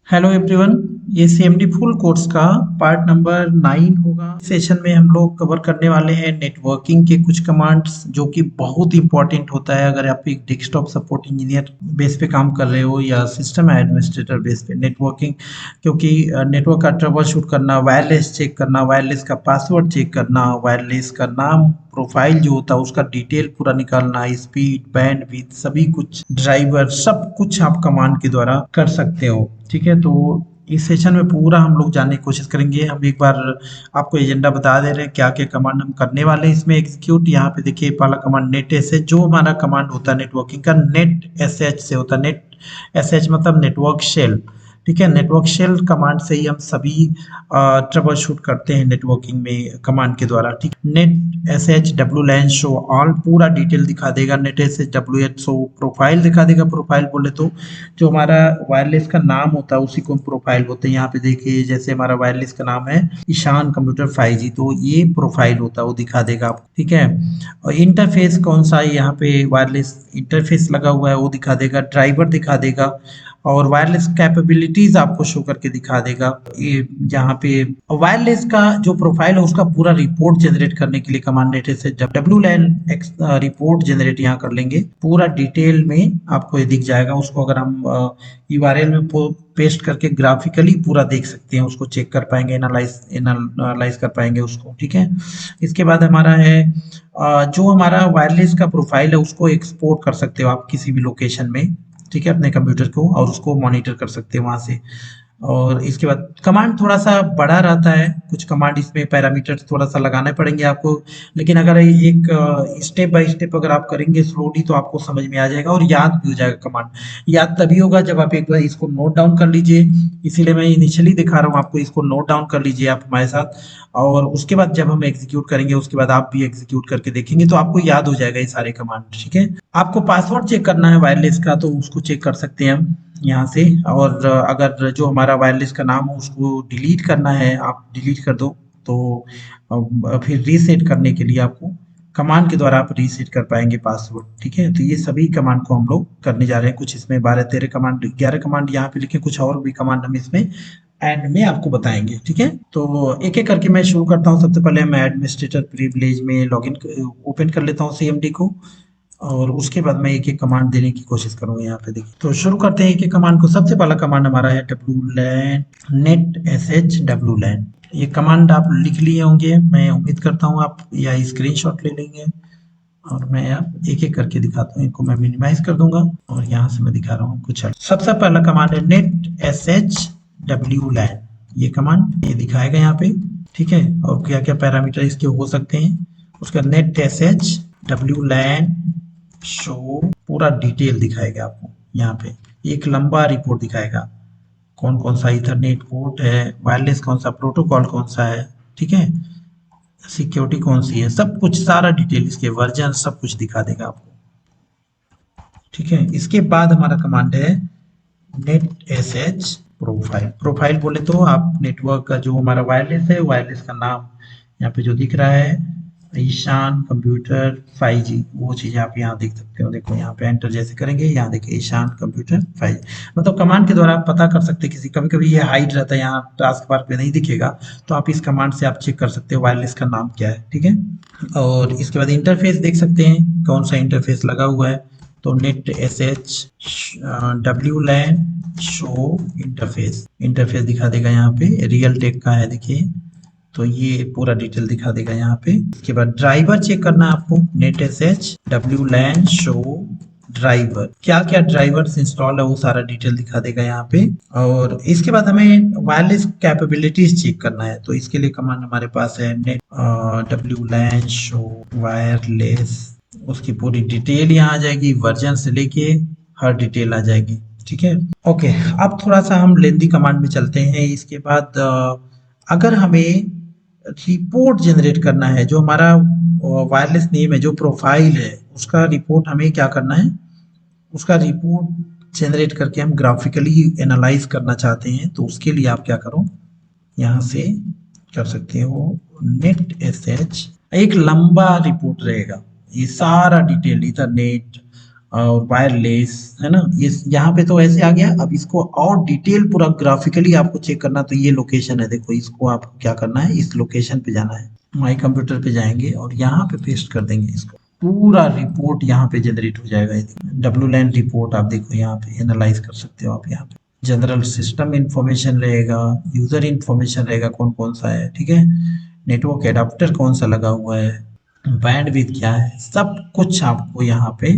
Hello everyone. ये CMD full course का part number 9 होगा। सेशन में हम लोग कवर करने वाले हैं नेटवर्किंग के कुछ कमांड्स जो कि बहुत इंपॉर्टेंट होता है अगर आप एक डेस्कटॉप सपोर्ट इंजीनियर बेस पे काम कर रहे हो या सिस्टम एडमिनिस्ट्रेटर बेस पे नेटवर्किंग। क्योंकि नेटवर्क का ट्रबल शूट करना, वायरलेस चेक करना, वायरलेस का पासवर्ड चेक करना, वायरलेस का नाम प्रोफाइल जो होता है उसका डिटेल पूरा निकालना, स्पीड बैंडविड्थ सभी कुछ, ड्राइवर सब कुछ आप कमांड के द्वारा कर सकते हो। ठीक है, तो इस सेशन में पूरा हम लोग जानने की कोशिश करेंगे। हम एक बार आपको एजेंडा बता दे रहे हैं क्या क्या कमांड हम करने वाले हैं इसमें एग्जीक्यूट। यहाँ पे देखिए पहला कमांड नेट एसएच, जो हमारा कमांड होता है नेटवर्किंग का, नेट एसएच से होता है। नेट एसएच मतलब नेटवर्क शेल। ठीक है, नेटवर्क शेल कमांड से ही हम सभी ट्रबल शूट करते हैं नेटवर्किंग में कमांड के द्वारा। ठीक, netsh wlan show all पूरा डिटेल दिखा देगा। Netsh W H show profile दिखा देगा। प्रोफाइल बोले तो जो हमारा वायरलेस का नाम होता है उसी को हम प्रोफाइल बोलते हैं। यहाँ पे देखिए जैसे हमारा वायरलेस का नाम है ईशान कंप्यूटर 5G, तो ये प्रोफाइल होता है वो दिखा देगा आपको। ठीक है, और इंटरफेस कौन सा है, यहाँ पे वायरलेस इंटरफेस लगा हुआ है वो दिखा देगा। ड्राइवर दिखा देगा और वायरलेस कैपेबिलिटीज आपको शो करके दिखा देगा। ये यहाँ पे वायरलेस का जो प्रोफाइल है उसका पूरा रिपोर्ट जनरेट करने के लिए कमांड नेट से डब्ल्यू लैन रिपोर्ट जनरेट यहाँ कर लेंगे। पूरा डिटेल में आपको ये दिख जाएगा। उसको अगर हम यूआरएल में पेस्ट करके ग्राफिकली पूरा देख सकते हैं, उसको चेक कर पाएंगे, एनालाइज कर पाएंगे उसको। ठीक है, इसके बाद हमारा है जो हमारा वायरलेस का प्रोफाइल है उसको एक्सपोर्ट कर सकते हो आप किसी भी लोकेशन में। ठीक है, अपने कंप्यूटर को, और उसको मॉनिटर कर सकते हैं वहां से। और इसके बाद कमांड थोड़ा सा बड़ा रहता है, कुछ कमांड इसमें पैरामीटर्स थोड़ा सा लगाने पड़ेंगे आपको। लेकिन अगर एक स्टेप बाय स्टेप अगर आप करेंगे स्लोली तो आपको समझ में आ जाएगा और याद भी हो जाएगा। कमांड याद तभी होगा जब आप एक बार इसको नोट डाउन कर लीजिए। इसीलिए मैं इनिशियली दिखा रहा हूँ आपको, इसको नोट डाउन कर लीजिए आप हमारे साथ। और उसके बाद जब हम एग्जीक्यूट करेंगे उसके बाद आप भी एग्जीक्यूट करके देखेंगे तो आपको याद हो जाएगा ये सारे कमांड। ठीक है, आपको पासवर्ड चेक करना है वायरलेस का तो उसको चेक कर सकते हैं हम यहाँ से। और अगर जो हमारा वायरलेस का नाम हो उसको डिलीट करना है, आप डिलीट कर दो तो फिर रीसेट करने के लिए आपको कमांड के द्वारा आप रीसेट कर पाएंगे पासवर्ड। ठीक है, तो ये सभी कमांड को हम लोग करने जा रहे हैं। कुछ इसमें 12-13 कमांड, 11 कमांड यहाँ पे लिखे, कुछ और भी कमांड हम इसमें एंड में आपको बताएंगे। ठीक है, तो एक एक करके मैं शुरू करता हूँ। सबसे पहले मैं एडमिनिस्ट्रेटर प्रिविलेज में लॉगिन ओपन कर लेता हूँ सीएमडी को, और उसके बाद मैं एक एक कमांड देने की कोशिश करूंगा। यहाँ पे देखिए, तो शुरू करते हैं एक एक कमांड को। सबसे पहला कमांड हमारा है wlan, netsh wlan. ये कमांड आप लिख लिए होंगे, मैं उम्मीद करता हूँ आप या स्क्रीनशॉट ले लेंगे। और मैं अब एक एक करके दिखाता हूँ। इनको मैं मिनिमाइज कर दूंगा और यहाँ से मैं दिखा रहा हूँ कुछ। सबसे पहला कमांड है netsh wlan. ये कमांड ये दिखाएगा यहाँ पे। ठीक है, और क्या क्या पैरामीटर इसके हो सकते हैं। उसका netsh wlan show पूरा डिटेल दिखाएगा आपको। यहाँ पे एक लंबा रिपोर्ट दिखाएगा, कौन कौन सा इथरनेट पोर्ट है, वायरलेस कौन सा, प्रोटोकॉल कौन सा है। ठीक है, सिक्योरिटी कौन सी है, सब कुछ सारा डिटेल, इसके वर्जन सब कुछ दिखा देगा आपको। ठीक है, इसके बाद हमारा कमांड है net S H profile. Profile बोले तो आप नेटवर्क का जो हमारा वायरलेस है, वायरलेस का नाम यहाँ पे जो दिख रहा है ईशान कंप्यूटर 5G, वो चीज आप यहाँ देख सकते हो। देखो यहाँ पे एंटर जैसे करेंगे, यहाँ देखिए ईशान कंप्यूटर 5G। मतलब कमांड के द्वारा आप पता कर सकते हैं। किसी कभी कभी ये हाइड रहता है, यहाँ टास्क बार पे नहीं दिखेगा, तो आप इस कमांड से आप चेक कर सकते हो वायरलेस का नाम क्या है। ठीक है, और इसके बाद इंटरफेस देख सकते हैं कौन सा इंटरफेस लगा हुआ है। तो netsh wlan show interface, interface दिखा देगा यहाँ पे, रियल टेक का है देखिए। तो ये पूरा डिटेल दिखा देगा यहाँ पे। इसके बाद ड्राइवर चेक करना है आपको, netsh wlan show driver, क्या क्या ड्राइवर्स इंस्टॉल है वो सारा डिटेल दिखा देगा यहाँ पे। और इसके बाद हमें वायरलेस कैपेबिलिटीज चेक करना है, तो इसके लिए कमांड हमारे पास है net wlan show wireless. उसकी पूरी डिटेल यहाँ आ जाएगी, वर्जन से लेके हर डिटेल आ जाएगी। ठीक है, ओके, अब थोड़ा सा हम लेंदी कमांड में चलते हैं। इसके बाद अगर हमें रिपोर्ट जनरेट करना है, जो हमारा वायरलेस नेम है, जो प्रोफाइल है, उसका रिपोर्ट हमें क्या करना है, उसका रिपोर्ट जनरेट करके हम ग्राफिकली एनालाइज करना चाहते हैं, तो उसके लिए आप क्या करो, यहाँ से कर सकते हो नेट एस एच, एक लंबा रिपोर्ट रहेगा, ये सारा डिटेल इथरनेट और वायरलेस, है ना। ये यहाँ पे तो ऐसे आ गया। अब इसको और डिटेल पूरा ग्राफिकली आपको चेक करना, तो ये लोकेशन है, देखो इसको आपको क्या करना है, इस लोकेशन पे जाना है, माई कंप्यूटर पे जाएंगे और यहाँ पे पेस्ट कर देंगे इसको। पूरा रिपोर्ट यहाँ पे जनरेट हो जाएगा। डब्ल्यू लैंड रिपोर्ट आप देखो यहाँ पे एनालाइज कर सकते हो आप। यहाँ पे जनरल सिस्टम इंफॉर्मेशन रहेगा, यूजर इंफॉर्मेशन रहेगा कौन कौन सा है, ठीक है, नेटवर्क एडाप्टर कौन सा लगा हुआ है, बैंडविड्थ क्या है, सब कुछ आपको यहाँ पे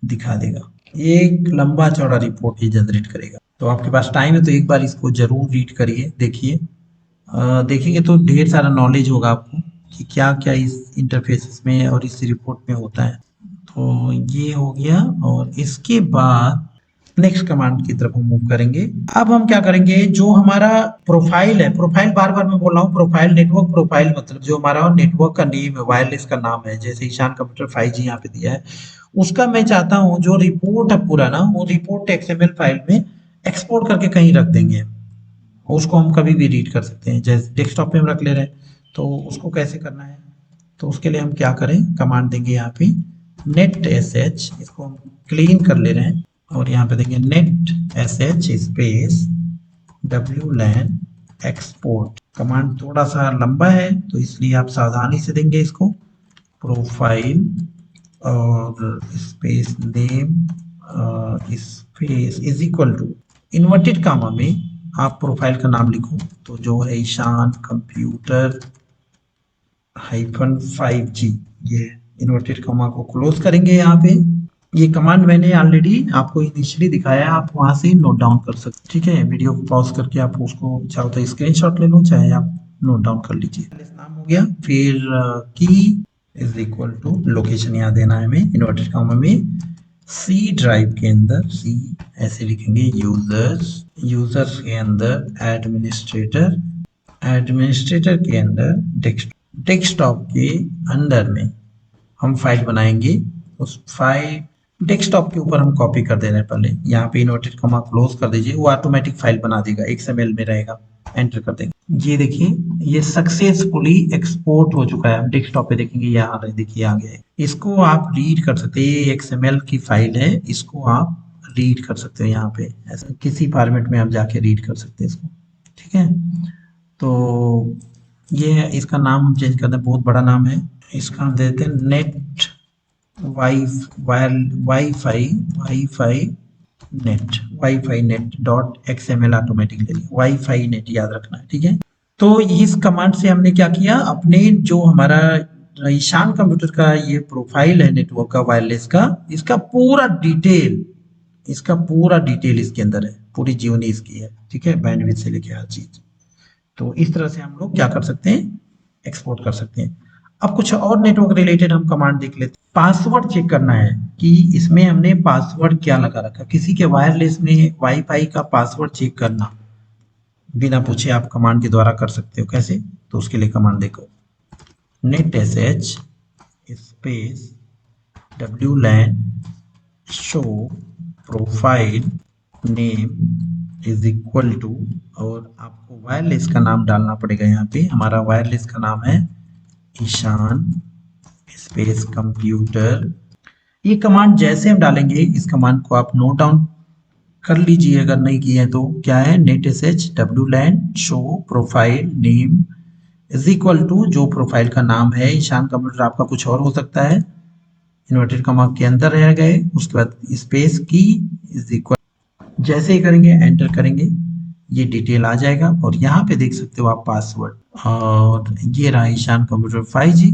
दिखा देगा। एक लंबा चौड़ा रिपोर्ट ये जनरेट करेगा। तो आपके पास टाइम है तो एक बार इसको जरूर रीड करिए, देखिए। देखेंगे तो ढेर सारा नॉलेज होगा आपको कि क्या क्या इस इंटरफेसेस में और इस रिपोर्ट में होता है। तो ये हो गया। और इसके बाद नेक्स्ट कमांड की तरफ हम मूव करेंगे। अब हम क्या करेंगे, जो हमारा प्रोफाइल है, प्रोफाइल बार बार मैं बोल रहा हूँ, प्रोफाइल नेटवर्क प्रोफाइल मतलब जो हमारा नेटवर्क का नेम है, वायरलेस का नाम है, जैसे ईशान कंप्यूटर 5G यहाँ पे दिया है, उसका मैं चाहता हूँ जो रिपोर्ट है पूरा ना, वो रिपोर्ट XML फाइल में एक्सपोर्ट करके कहीं रख देंगे। उसको हम कभी भी रीड कर सकते हैं, जैसे डेस्कटॉप पे हम रख ले रहे हैं। तो उसको कैसे करना है, तो उसके लिए हम क्या करें, कमांड देंगे यहाँ पे नेट sh, इसको हम क्लीन कर ले रहे हैं और यहाँ पे देंगे net sh space wlan export. Command थोड़ा सा लंबा है तो इसलिए आप सावधानी से देंगे इसको। प्रोफाइल और space name space is equal to inverted comma में आप प्रोफाइल का नाम लिखो, तो जो है ईशान कंप्यूटर -5G, ये इन्वर्टेड कॉमा को क्लोज करेंगे। यहाँ पे ये कमांड मैंने ऑलरेडी आपको इनिशियली दिखाया है, आप वहां से नोट डाउन कर सकते, ठीक है। वीडियो को पॉज करके आप उसको चाहो तो स्क्रीनशॉट ले लो, चाहे आप नोट डाउन कर लीजिए। नाम हो गया, फिर की इज इक्वल टू लोकेशन यहाँ देना है हमें इन्वर्टेड कॉमा में, सी ड्राइव के अंदर, सी ऐसे लिखेंगे, यूजर्स के अंदर एडमिनिस्ट्रेटर, एडमिनिस्ट्रेटर के अंदर डेस्कटॉप के अंदर में हम फाइल बनाएंगे। उस फाइल डेस्कटॉप के ऊपर हम कॉपी कर दे रहे हैं पहले, यहाँ पे इन्वर्टेड कॉमा क्लोज कर दीजिए, वो ऑटोमेटिक फाइल बना देगा, XML में रहेगा, एंटर कर देंगे। ये देखिए ये सक्सेसफुली एक्सपोर्ट हो चुका है। हम डेस्कटॉप पे देखेंगे, यहाँ देखिए आ गया है। इसको आप रीड कर सकते हैं, ये XML की फाइल है, इसको आप रीड कर सकते हो यहाँ पे, ऐसा किसी फॉर्मेट में आप जाके रीड कर सकते हैं इसको, ठीक है। तो ये इसका नाम हम चेंज करते हैं, बहुत बड़ा नाम है, इसका हम देते हैं net wifi net dot XML automatic ले लिया, वाईफाई नेट याद रखना है, ठीक है। तो इस कमांड से हमने क्या किया, अपने जो हमारा ईशान कंप्यूटर का ये प्रोफाइल है नेटवर्क का वायरलेस का, इसका पूरा डिटेल इसके अंदर है, पूरी जीवनी इसकी है, ठीक है, बैंडविड्थ से लेके हर चीज। तो इस तरह से हम लोग क्या कर सकते हैं, एक्सपोर्ट कर सकते हैं। अब कुछ और नेटवर्क रिलेटेड हम कमांड देख लेते हैं। पासवर्ड चेक करना है कि इसमें हमने पासवर्ड क्या लगा रखा, किसी के वायरलेस में वाईफाई का पासवर्ड चेक करना बिना पूछे आप कमांड के द्वारा कर सकते हो। कैसे, तो उसके लिए कमांड देखो, net sh space wlan show profile name is equal to, और आपको वायरलेस का नाम डालना पड़ेगा। यहाँ पे हमारा वायरलेस का नाम है ईशान स्पेस कंप्यूटर। ये कमांड जैसे हम डालेंगे, इस कमांड को आप नोट डाउन कर लीजिए अगर नहीं किए हैं तो। क्या है, net sh wlan show profile name is equal to, जो प्रोफाइल का नाम है ईशान कंप्यूटर, आपका कुछ और हो सकता है, इन्वर्टेड कॉमा के अंदर रह गए, उसके बाद स्पेस की इज इक्वल, जैसे ही करेंगे एंटर करेंगे ये डिटेल आ जाएगा। और यहाँ पे देख सकते हो आप पासवर्ड, और ये रहा ईशान कंप्यूटर 5G,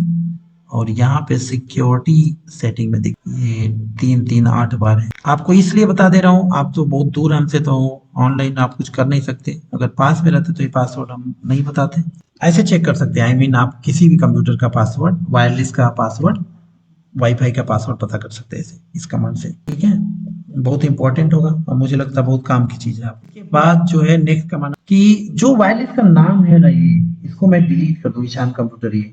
और यहाँ पे सिक्योरिटी सेटिंग में देखिए 338 बार है। आपको इसलिए बता दे रहा हूँ, आप तो बहुत दूर हमसे, तो ऑनलाइन आप कुछ कर नहीं सकते, अगर पास में रहते तो ये पासवर्ड हम नहीं बताते। ऐसे चेक कर सकते हैं, आई मीन आप किसी भी कंप्यूटर का पासवर्ड, वायरलेस का पासवर्ड, वाईफाई का पासवर्ड पता कर सकते हैं इसे, इस कमांड से, ठीक है। बहुत इंपॉर्टेंट होगा और मुझे लगता है बहुत काम की चीज है। आपके बाद जो है नेक्स्ट कमांड कि जो वायरलेस का नाम है ना, ये इसको मैं डिलीट कर दूं, ईशान कंप्यूटर ये,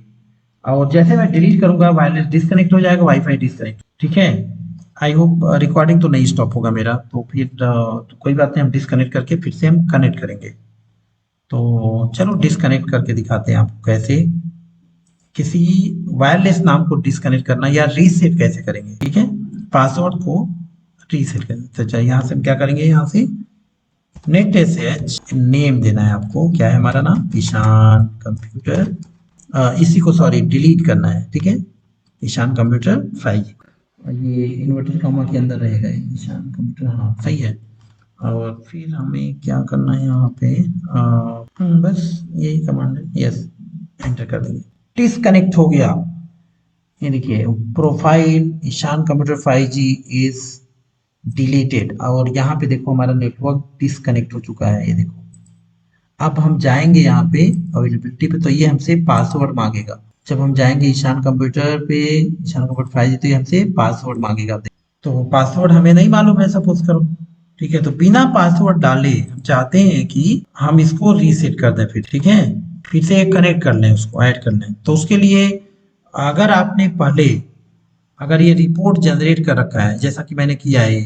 और जैसे मैं डिलीट करूंगा वायरलेस डिस्कनेक्ट हो जाएगा, वाईफाई डिस्कनेक्ट, ठीक है। आई होप रिकॉर्डिंग तो नहीं स्टॉप होगा मेरा, तो फिर कोई बात नहीं, हम डिस्कनेक्ट करके फिर से हम कनेक्ट करेंगे। तो चलो डिस्कनेक्ट करके दिखाते हैं आपको कैसे किसी वायरलेस नाम को डिस्कनेक्ट करना या रीसेट कैसे करेंगे, ठीक है। पासवर्ड को रीसेट कर देते हैं। तो यहाँ से हम क्या करेंगे, यहाँ से नेट एसएच नेम देना है आपको, क्या है हमारा नाम, ईशान कंप्यूटर, इसी को सॉरी डिलीट करना है, ठीक है, ईशान कंप्यूटर 5G, ये इन्वर्टेड कॉमा के अंदर रहेगा ईशान कंप्यूटर, हाँ सही है। और फिर हमें क्या करना है यहाँ पे, बस यही कमांड है, यस एंटर कर देंगे, डिसकनेक्ट हो गया। ये देखिए profile Ishaan computer 5G is deleted, और यहाँ पे देखो हमारा नेटवर्क डिसकनेक्ट हो चुका है, ये देखो। अब हम जाएंगे यहाँ पे अवेलेबिलिटी पे, तो ये हमसे पासवर्ड मांगेगा। जब हम जाएंगे ईशान कंप्यूटर पे, ईशान कंप्यूटर 5G, तो ये हमसे पासवर्ड मांगेगा। तो पासवर्ड हमें नहीं मालूम है सपोज करो, ठीक है, तो बिना पासवर्ड डाले हम चाहते हैं कि हम इसको रीसेट कर दें, फिर ठीक है, फिर से कनेक्ट कर लें, उसको ऐड कर लें। तो उसके लिए अगर आपने पहले अगर ये रिपोर्ट जनरेट कर रखा है जैसा कि मैंने किया है,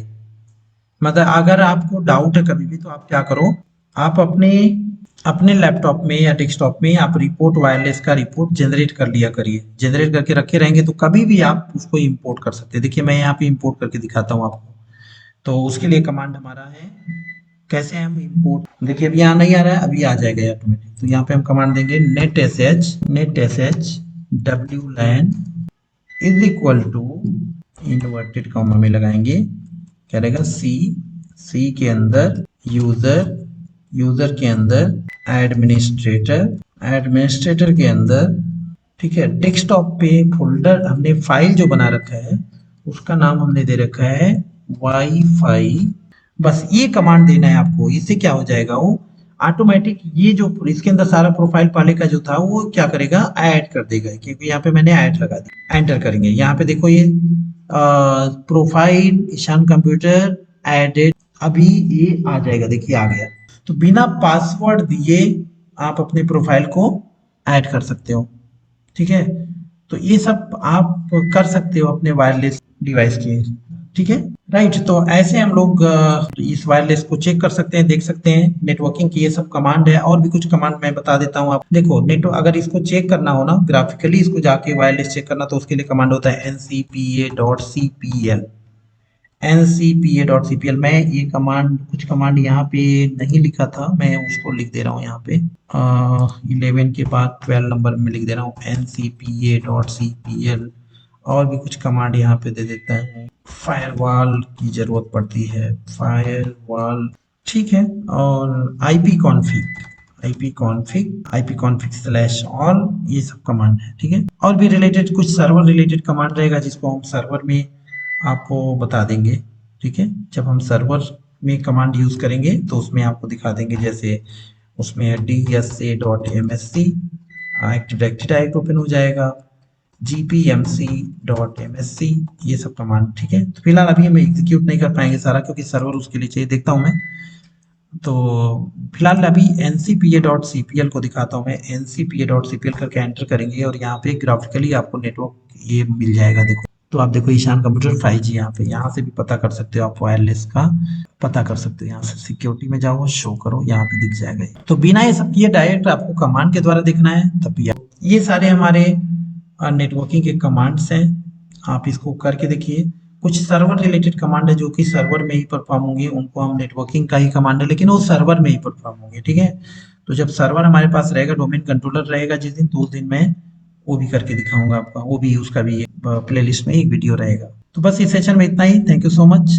मतलब अगर आपको डाउट है कभी भी, तो आप क्या करो, आप अपने अपने लैपटॉप में या डेस्कटॉप में आप रिपोर्ट वायरलेस का रिपोर्ट जनरेट कर लिया करिए, जनरेट करके रखे रहेंगे तो कभी भी आप उसको इंपोर्ट कर सकते हैं। देखिए मैं यहाँ पे इंपोर्ट करके दिखाता हूँ आपको। तो उसके लिए कमांड हमारा है, कैसे हम इंपोर्ट, देखिए अभी यहाँ नहीं आ रहा है, अभी आ जाएगा ऑटोमेटिक। तो यहाँ पे हम कमांड देंगे netsh wlan is equal to, inverted comma में लगाएंगे, क्या रहेगा, सी के अंदर यूजर के अंदर एडमिनिस्ट्रेटर के अंदर, ठीक है, डेस्कटॉप पे फोल्डर हमने फाइल जो बना रखा है उसका नाम हमने दे रखा है वाईफाई। बस ये कमांड देना है आपको, इससे क्या हो जाएगा, वो ऑटोमेटिक ये जो इसके अंदर सारा प्रोफाइल पहले का जो था वो क्या करेगा, ऐड कर देगा, क्योंकि यहाँ पे मैंने ऐड लगा दिया। एंटर करेंगे, यहाँ पे देखो ये प्रोफाइल ईशान कंप्यूटर एडेड, अभी ये आ जाएगा, देखिए आ गया। तो बिना पासवर्ड दिए आप अपने प्रोफाइल को ऐड कर सकते हो, ठीक है। तो ये सब आप कर सकते हो अपने वायरलेस डिवाइस के, ठीक है, राइट। तो ऐसे हम लोग इस वायरलेस को चेक कर सकते हैं, देख सकते हैं। नेटवर्किंग की ये सब कमांड है, और भी कुछ कमांड मैं बता देता हूँ आप देखो। नेटवर्क अगर इसको चेक करना हो ना ग्राफिकली, इसको जाके वायरलेस चेक करना, तो उसके लिए कमांड होता है ncpa.cpl, ncpa.cpl। मैं ये कमांड, कुछ कमांड यहाँ पे नहीं लिखा था, मैं उसको लिख दे रहा हूँ यहाँ पे 11 के बाद 12 नंबर में लिख दे रहा हूँ ncpa.cpl। और भी कुछ कमांड यहाँ पे दे देता है, फायरवॉल की जरूरत पड़ती है, फायरवॉल, ठीक है, और आईपी कॉन्फिग स्लैश ऑल, ये सब कमांड है, ठीक है। और भी रिलेटेड कुछ सर्वर रिलेटेड कमांड रहेगा जिसको हम सर्वर में आपको बता देंगे, ठीक है। जब हम सर्वर में कमांड यूज करेंगे तो उसमें आपको दिखा देंगे, जैसे उसमें dsa.msc active directory direct open हो जाएगा, gpmc.msc, ये सब कमांड, ठीक है। तो फिलहाल अभी हम एग्जीक्यूट नहीं कर पाएंगे सारा, क्योंकि सर्वर उसके लिए चाहिए, देखता हूँ मैं। तो फिलहाल अभी ncpa.cpl को दिखाता हूँ मैं, ncpa.cpl करके एंटर करेंगे और यहाँ पे ग्राफिकली आपको नेटवर्क ये मिल जाएगा। देखो, तो आप देखो ईशान कंप्यूटर 5G यहाँ पे, यहाँ से भी पता कर सकते हो आप, वायरलेस का पता कर सकते हो। यहाँ से सिक्योरिटी में जाओ, शो करो, यहाँ पे दिख जाएगा। तो बिना ये सब किए डायरेक्ट आपको कमांड के द्वारा देखना है, तब भी ये सारे हमारे नेटवर्किंग के कमांड्स हैं, आप इसको करके देखिए। कुछ सर्वर रिलेटेड कमांड है जो कि सर्वर में ही परफॉर्म होंगे, उनको हम नेटवर्किंग का ही कमांड है, लेकिन वो सर्वर में ही परफॉर्म होंगे, ठीक है। तो जब सर्वर हमारे पास रहेगा, डोमेन कंट्रोलर रहेगा जिस दिन, तो उस दिन मैं वो भी करके दिखाऊंगा आपका, वो भी, उसका भी प्लेलिस्ट में एक वीडियो रहेगा। तो बस इस सेशन में इतना ही, थैंक यू सो मच।